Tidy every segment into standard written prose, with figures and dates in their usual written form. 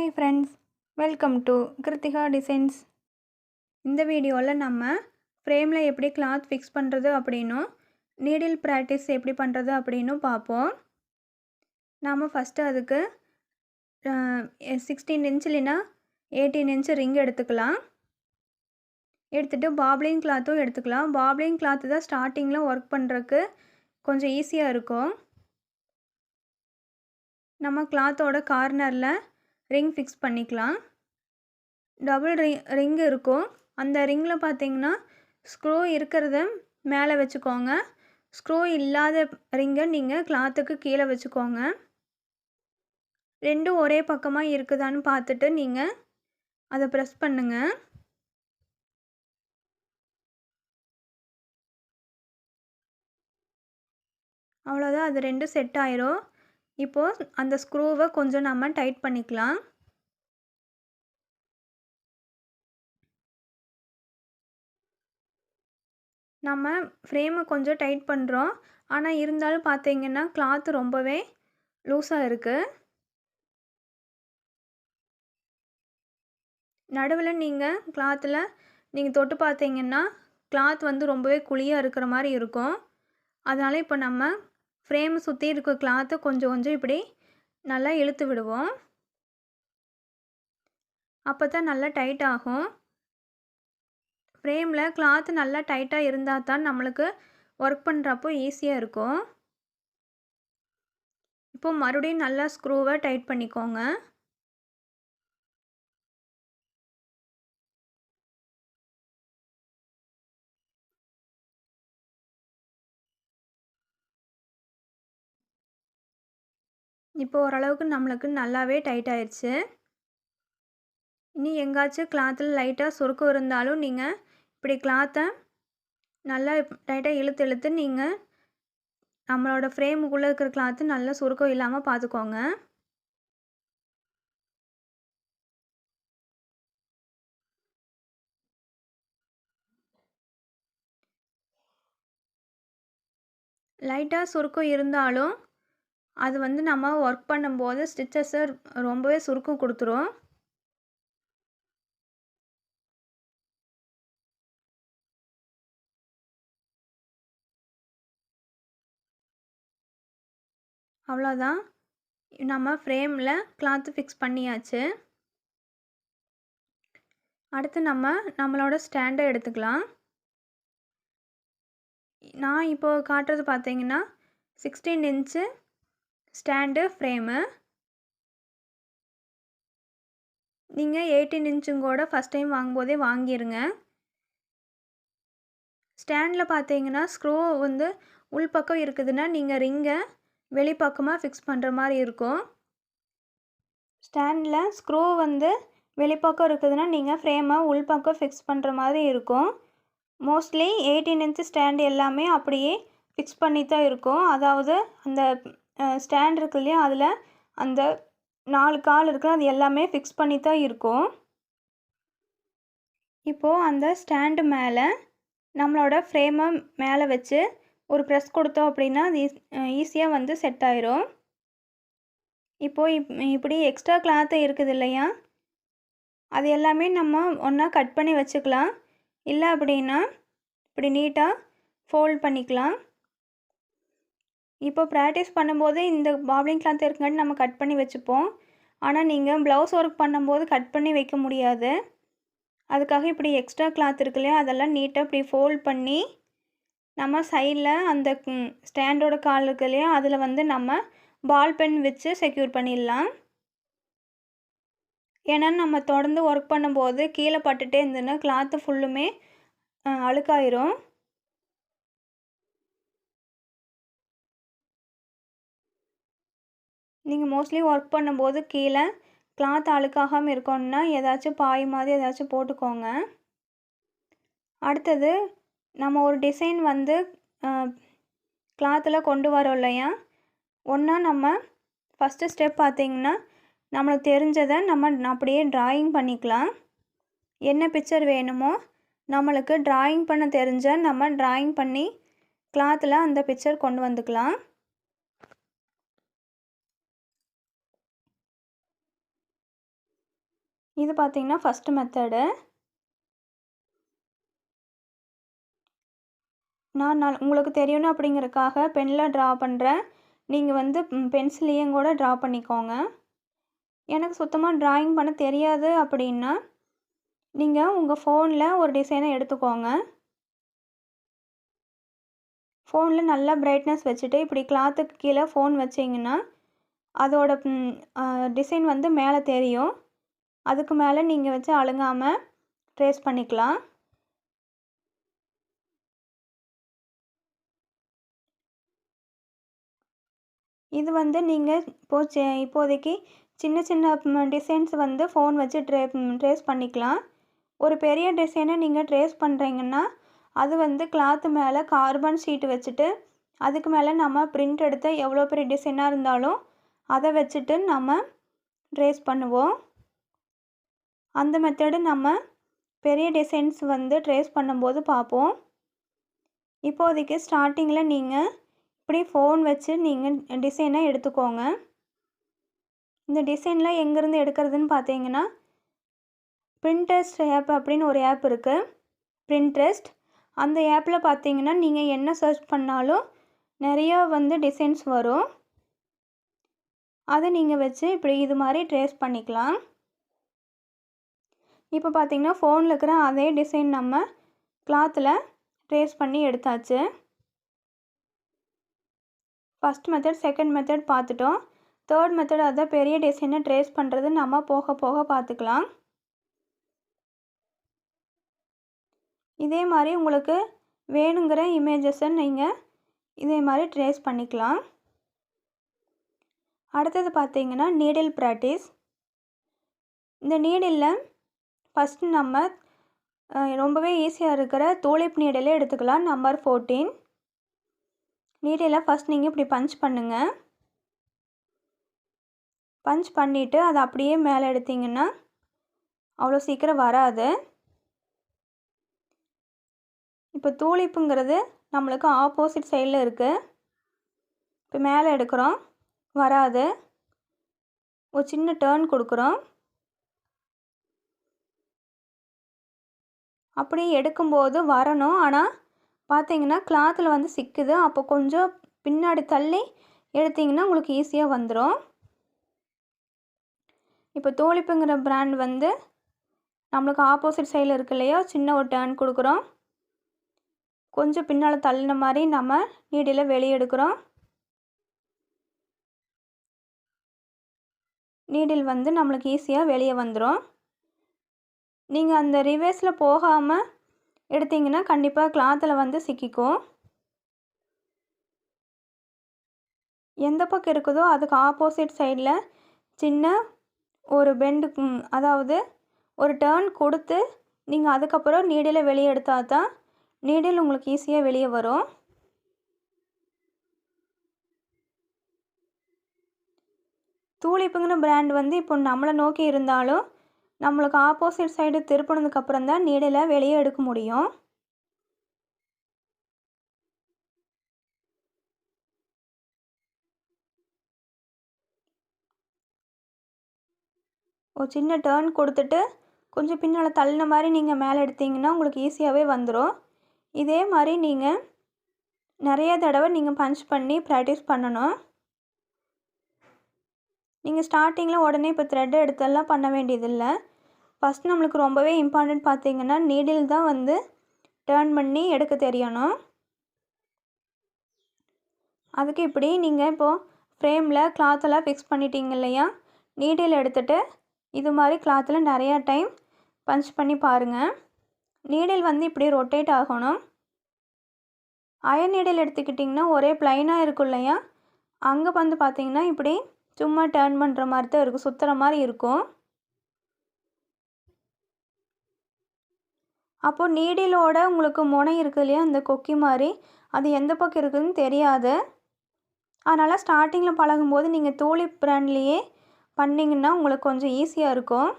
Hi friends, welcome to Krithika designs. இந்த வீடியோவில் நம்ம ஃப்ரேமில் எப்படி கிளாத் ஃபிக்ஸ் பண்ணுறது அப்படின்னும் நீடில் ப்ராக்டிஸ் எப்படி பண்ணுறது அப்படின்னும் பார்ப்போம். நாம் ஃபஸ்ட்டு அதுக்கு 16 இன்ச் இல்லைன்னா 18 இன்ச் ரிங் எடுத்துக்கலாம். எடுத்துகிட்டு பாப்ளிங் கிளாத்தும் எடுத்துக்கலாம். பாப்ளிங் கிளாத்து தான் ஸ்டார்டிங்கில் ஒர்க் பண்ணுறதுக்கு கொஞ்சம் ஈஸியாக இருக்கும். நம்ம கிளாத்தோட கார்னரில் ரிங் ஃபிக்ஸ் பண்ணிக்கலாம். டபுள் ரிங் இருக்கும். அந்த ரிங்கில் பார்த்தீங்கன்னா ஸ்க்ரூ இருக்கிறத மேலே வச்சுக்கோங்க. ஸ்க்ரூ இல்லாத ரிங்கை நீங்கள் கிளாத்துக்கு கீழே வச்சுக்கோங்க. ரெண்டும் ஒரே பக்கமாக இருக்குதான்னு பார்த்துட்டு நீங்கள் அதை ப்ரெஸ் பண்ணுங்கள். அவ்வளோதான், அது ரெண்டும் செட் ஆயிரும். இப்போது அந்த ஸ்க்ரூவை கொஞ்சம் நம்ம டைட் பண்ணிக்கலாம். நம்ம ஃப்ரேமை கொஞ்சம் டைட் பண்ணுறோம். ஆனால் இருந்தாலும் பார்த்தீங்கன்னா கிளாத் ரொம்பவே லூஸாக இருக்குது. நடுவில் நீங்கள் கிளாத்தில் நீங்கள் தொட்டு பார்த்தீங்கன்னா கிளாத் ரொம்பவே குழியாக இருக்கிற மாதிரி இருக்கும். அதனால் இப்போ நம்ம ஃப்ரேமை சுற்றி இருக்க கிளாத்தை கொஞ்சம் கொஞ்சம் இப்படி நல்லா இழுத்து விடுவோம். அப்போ தான் நல்லா டைட் ஆகும். ஃப்ரேமில் கிளாத் நல்லா டைட்டாக இருந்தால் தான் நம்மளுக்கு ஒர்க் பண்ணுறப்போ ஈஸியாக இருக்கும். இப்போது மறுபடியும் நல்லா ஸ்க்ரூவை டைட் பண்ணிக்கோங்க. இப்போ ஓரளவுக்கு நம்மளுக்கு நல்லாவே டைட் ஆயிடுச்சு. இனி எங்காச்சும் கிளாத்தில் லைட்டாக சுருக்கம் இருந்தாலும் நீங்கள் இப்படி கிளாத்தை நல்லா டைட்டாக இழுத்து இழுத்து நீங்கள் நம்மளோட ஃப்ரேமுக்குள்ளே இருக்கிற கிளாத்து நல்லா சுருக்கம் இல்லாமல் பார்த்துக்கோங்க. லைட்டாக சுருக்கம் இருந்தாலும் அது நம்ம ஒர்க் பண்ணும்போது ஸ்டிச்சஸை ரொம்பவே சுருக்கம் கொடுத்துரும். அவ்வளோதான், நம்ம ஃப்ரேமில் கிளாத்து ஃபிக்ஸ் பண்ணியாச்சு. அடுத்து நம்மளோட ஸ்டாண்டை எடுத்துக்கலாம். நான் இப்போது காட்டுறது பார்த்தீங்கன்னா 16 இன்ச்சு ஸ்டாண்டு ஃப்ரேமு. நீங்கள் 18 இன்ச்சும் கூட ஃபஸ்ட் டைம் வாங்கும்போதே வாங்கிடுங்க. ஸ்டாண்டில் பார்த்தீங்கன்னா ஸ்க்ரூ உள்பக்கம் இருக்குதுன்னா நீங்கள் ரிங்கை வெளிப்பக்கமாக ஃபிக்ஸ் பண்ணுற மாதிரி இருக்கும். ஸ்டாண்டில் ஸ்க்ரூ வெளிப்பக்கம் இருக்குதுன்னா நீங்கள் ஃப்ரேமை உள்பக்கம் ஃபிக்ஸ் பண்ணுற மாதிரி இருக்கும். மோஸ்ட்லி 18 இன்ச்சு ஸ்டாண்டு எல்லாமே அப்படியே ஃபிக்ஸ் பண்ணி தான் இருக்கும். அதாவது அந்த ஸ்டாண்ட் இருக்கு இல்லையா, அதில் அந்த 4 கால் இருக்குது, அது எல்லாமே ஃபிக்ஸ் பண்ணி தான் இருக்கும். இப்போது அந்த ஸ்டாண்டு மேலே நம்மளோட ஃப்ரேமை மேலே வச்சு ஒரு ப்ரெஸ் கொடுத்தோம் அப்படின்னா அது ஈஸியாக செட் ஆயிரும். இப்போது இப்படி எக்ஸ்ட்ரா கிளாத்து இருக்குது இல்லையா, அது எல்லாமே நம்ம ஒன்றா கட் பண்ணி வச்சுக்கலாம். இல்லை அப்படின்னா இப்படி நீட்டாக ஃபோல்ட் பண்ணிக்கலாம். இப்போ ப்ராக்டிஸ் பண்ணும்போது இந்த பாப்ளிங் கிளாத் இருக்குங்காட்டி நம்ம கட் பண்ணி வச்சுப்போம். ஆனால் நீங்கள் ப்ளவுஸ் ஒர்க் பண்ணும்போது கட் பண்ணி வைக்க முடியாது. அதுக்காக இப்படி எக்ஸ்ட்ரா கிளாத் இருக்கு இல்லையா, அதெல்லாம் நீட்டாக இப்படி ஃபோல்ட் பண்ணி நம்ம சைடில் அந்த ஸ்டாண்டோட கால் இருக்கு இல்லையா, அதில் நம்ம பால் பென் வச்சு செக்யூர் பண்ணிடலாம். ஏன்னா நம்ம தொடர்ந்து ஒர்க் பண்ணும்போது கீழே பட்டுட்டே இருந்ததுன்னா கிளாத்து ஃபுல்லுமே அழுக்காயிரும். நீங்கள் மோஸ்ட்லி ஒர்க் பண்ணும்போது கீழே கிளாத் அழுக்காகாமல் இருக்கணும்னா ஏதாச்சும் பாய் மாதிரி ஏதாச்சும் போட்டுக்கோங்க. அடுத்தது நம்ம ஒரு டிசைன் கிளாத்தில் கொண்டு வரோம் இல்லையா, ஒன்றா நம்ம ஃபஸ்ட்டு ஸ்டெப் பார்த்திங்கன்னா நம்மளுக்கு தெரிஞ்சதை நம்ம அப்படியே ட்ராயிங் பண்ணிக்கலாம். என்ன பிக்சர் வேணுமோ நம்மளுக்கு ட்ராயிங் பண்ண தெரிஞ்ச நம்ம ட்ராயிங் பண்ணி கிளாத்தில் அந்த பிக்சர் கொண்டு வந்துக்கலாம். இது பார்த்தீங்கன்னா ஃபஸ்ட்டு மெத்தடு. நான் உங்களுக்கு தெரியணும் அப்படிங்கிறதுக்காக பெனில் ட்ரா பண்ணுறேன். நீங்கள் வந்து பென்சிலையும் கூட ட்ரா பண்ணிக்கோங்க. எனக்கு சுத்தமாக ட்ராயிங் பண்ண தெரியாது அப்படின்னா நீங்கள் உங்கள் ஃபோனில் ஒரு டிசைனை எடுத்துக்கோங்க. ஃபோனில் நல்லா பிரைட்னஸ் வச்சுட்டு இப்படி கிளாத்துக்கு கீழே ஃபோன் வச்சிங்கன்னா அதோட டிசைன் வந்து மேலே தெரியும். அதுக்கு மேலே நீங்கள் வச்சு அழுங்காமல் ட்ரேஸ் பண்ணிக்கலாம். இது வந்து நீங்கள் இப்போதைக்கு சின்ன சின்ன டிசைன்ஸ் வந்து ஃபோன் வச்சு ட்ரேஸ் பண்ணிக்கலாம். ஒரு பெரிய டிசைனை நீங்கள் ட்ரேஸ் பண்ணுறீங்கன்னா அது வந்து கிளாத்து மேலே கார்பன் ஷீட் வச்சுட்டு அதுக்கு மேலே நம்ம பிரிண்ட் எடுத்த எவ்வளோ பெரிய டிசைனாக இருந்தாலும் அதை வச்சுட்டு நம்ம ட்ரேஸ் பண்ணுவோம். அந்த மெத்தடு நம்ம பெரிய டிசைன்ஸ் வந்து ட்ரேஸ் பண்ணும்போது பார்ப்போம். இப்போதைக்கு ஸ்டார்டிங்கில் நீங்கள் இப்படி ஃபோன் வச்சு நீங்கள் டிசைனை எடுத்துக்கோங்க. இந்த டிசைனில் எங்கேருந்து எடுக்கிறதுன்னு பார்த்தீங்கன்னா பிரிண்டெஸ்ட் ஆப் அப்படின்னு ஒரு ஆப் இருக்குது. பிரிண்ட்ரெஸ்ட் அந்த ஆப்பில் பார்த்தீங்கன்னா நீங்கள் என்ன சர்ச் பண்ணாலும் நிறையா வந்து டிசைன்ஸ் வரும். அதை நீங்கள் வச்சு இப்படி இது மாதிரி ட்ரேஸ் பண்ணிக்கலாம். இப்போ பார்த்தீங்கன்னா ஃபோனில் இருக்கிற அதே டிசைன் நம்ம கிளாத்தில் ட்ரேஸ் பண்ணி எடுத்தாச்சு. ஃபஸ்ட் மெத்தட் செகண்ட் மெத்தட் பார்த்துட்டோம். தேர்ட் மெத்தட் அதை பெரிய டிசைனை ட்ரேஸ் பண்ணுறது நம்ம போக போக பார்த்துக்கலாம். இதே மாதிரி உங்களுக்கு வேணுங்கிற இமேஜஸை நீங்கள் இதே மாதிரி ட்ரேஸ் பண்ணிக்கலாம். அடுத்தது பார்த்தீங்கன்னா நீடில் ப்ராக்டிஸ். இந்த நீடிலில் ஃபஸ்ட்டு நம்ம ரொம்பவே ஈஸியாக இருக்கிற டூலிப் நீடிலே எடுத்துக்கலாம். நம்பர் 14 நீடில் ஃபஸ்ட் நீங்கள் இப்படி பஞ்ச் பண்ணுங்கள். பஞ்ச் பண்ணிவிட்டு அதை அப்படியே மேலே எடுத்திங்கன்னா அவ்வளோ சீக்கிரம் வராது. இப்போ டூலிப்புங்கிறது நம்மளுக்கு ஆப்போசிட் சைடில் இருக்குது. இப்போ மேலே எடுக்கிறோம், வராது. ஒரு சின்ன டேர்ன் கொடுக்குறோம். அப்படி எடுக்கும்போது வரணும். ஆனால் பார்த்தீங்கன்னா கிளாத்தில் வந்து சிக்குது. அப்போ கொஞ்சம் பின்னாடி தள்ளி எடுத்திங்கன்னா உங்களுக்கு ஈஸியாக வந்துடும். இப்போ டூலிப்புங்கிற பிராண்ட் வந்து நம்மளுக்கு ஆப்போசிட் சைடில் இருக்கு இல்லையா, சின்ன ஒரு டேர்ன் கொடுக்குறோம். கொஞ்சம் பின்னால் தள்ளின மாதிரி நம்ம நீடில் வெளியே எடுக்கிறோம். நீடில் வந்து நம்மளுக்கு ஈஸியாக வெளியே வந்துடும். நீங்கள் அந்த ரிவர்ஸில் போகாமல் எடுத்திங்கன்னா கண்டிப்பாக கிளாத்தில் வந்து சிக்கிக்கும். எந்த பக்கம் இருக்குதோ அதுக்கு ஆப்போசிட் சைடில் சின்ன ஒரு பெண்டு, அதாவது ஒரு டேர்ன் கொடுத்து நீங்கள் அதுக்கப்புறம் நீடில் வெளியே எடுத்தால் தான் நீடில் உங்களுக்கு ஈஸியாக வெளியே வரும். டூலிப்புங்கிற பிராண்ட் வந்து இப்போ நம்மளை நோக்கி இருந்தாலும் நம்மளுக்கு ஆப்போசிட் சைடு திருப்பினதுக்கப்புறம் தான் நீடில் வெளியே எடுக்க முடியும். ஒரு சின்ன டேர்ன் கொடுத்துட்டு கொஞ்சம் பின்னால் தள்ளின மாதிரி நீங்கள் மேலே எடுத்திங்கன்னா உங்களுக்கு ஈஸியாகவே வந்துடும். இதே மாதிரி நீங்கள் நிறைய தடவை நீங்கள் பஞ்ச் பண்ணி ப்ராக்டிஸ் பண்ணணும். நீங்கள் ஸ்டார்டிங்கில் உடனே இப்போ த்ரெட் எடுத்தெல்லாம் பண்ண வேண்டியதில்லை. ஃபஸ்ட் நம்மளுக்கு ரொம்பவே இம்பார்ட்டன்ட் பார்த்தீங்கன்னா நீடில் தான் வந்து டேர்ன் பண்ணி எடுக்க தெரியணும். அதுக்கு இப்படி நீங்கள் இப்போது ஃப்ரேமில் கிளாத்தெல்லாம் ஃபிக்ஸ் பண்ணிட்டீங்க இல்லையா, நீடில் எடுத்துகிட்டு இது மாதிரி கிளாத்தில் நிறையா டைம் பஞ்ச் பண்ணி பாருங்கள். நீடில் வந்து இப்படி ரொட்டேட் ஆகணும். அயன் நீடில் எடுத்துக்கிட்டிங்கன்னா ஒரே ப்ளைனாக இருக்கும் இல்லையா, அங்கே வந்து பார்த்திங்கன்னா இப்படி சும்மா டேர்ன் பண்ணுற மாதிரி தான் இருக்கும், சுற்றுற மாதிரி இருக்கும். அப்போது நீடிலோட உங்களுக்கு முனை இருக்குது இல்லையா, அந்த கொக்கி மாதிரி, அது எந்த பக்கம் இருக்குதுன்னு தெரியாது. அதனால் ஸ்டார்டிங்கில் பழகும்போது நீங்கள் டூலிப் பிராண்ட்லேயே பண்ணிங்கன்னா உங்களுக்கு கொஞ்சம் ஈஸியாக இருக்கும்.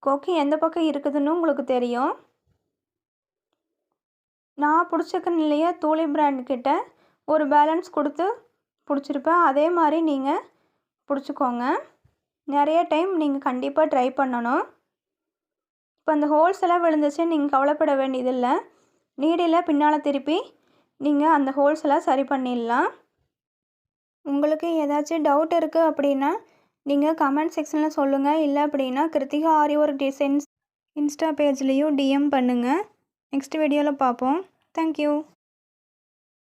கொக்கி எந்த பக்கம் இருக்குதுன்னு உங்களுக்கு தெரியும். நான் பிடிச்சிருக்கேன் இல்லையா டூலிப் பிராண்ட்கிட்ட ஒரு பேலன்ஸ் கொடுத்து பிடிச்சிருப்பேன். அதே மாதிரி நீங்கள் பிடிச்சிக்கோங்க. நிறைய டைம் நீங்கள் கண்டிப்பாக ட்ரை பண்ணணும். இப்போ அந்த ஹோல்ஸ் எல்லாம் விழுந்துச்சு, நீங்கள் கவலைப்பட வேண்டியதில்லை. நீடில் பின்னால் திருப்பி நீங்கள் அந்த ஹோல்ஸ் எல்லாம் சரி பண்ணிடலாம். உங்களுக்கு ஏதாச்சும் டவுட் இருக்குது அப்படின்னா நீங்கள் கமெண்ட் செக்ஷனில் சொல்லுங்கள். இல்லை அப்படின்னா கிருத்திகா ஆரி ஒர்க் டிசைன்ஸ் இன்ஸ்டா பேஜ்லேயும் டிஎம் பண்ணுங்கள். நெக்ஸ்ட் வீடியோவில் பார்ப்போம். தேங்க்யூ.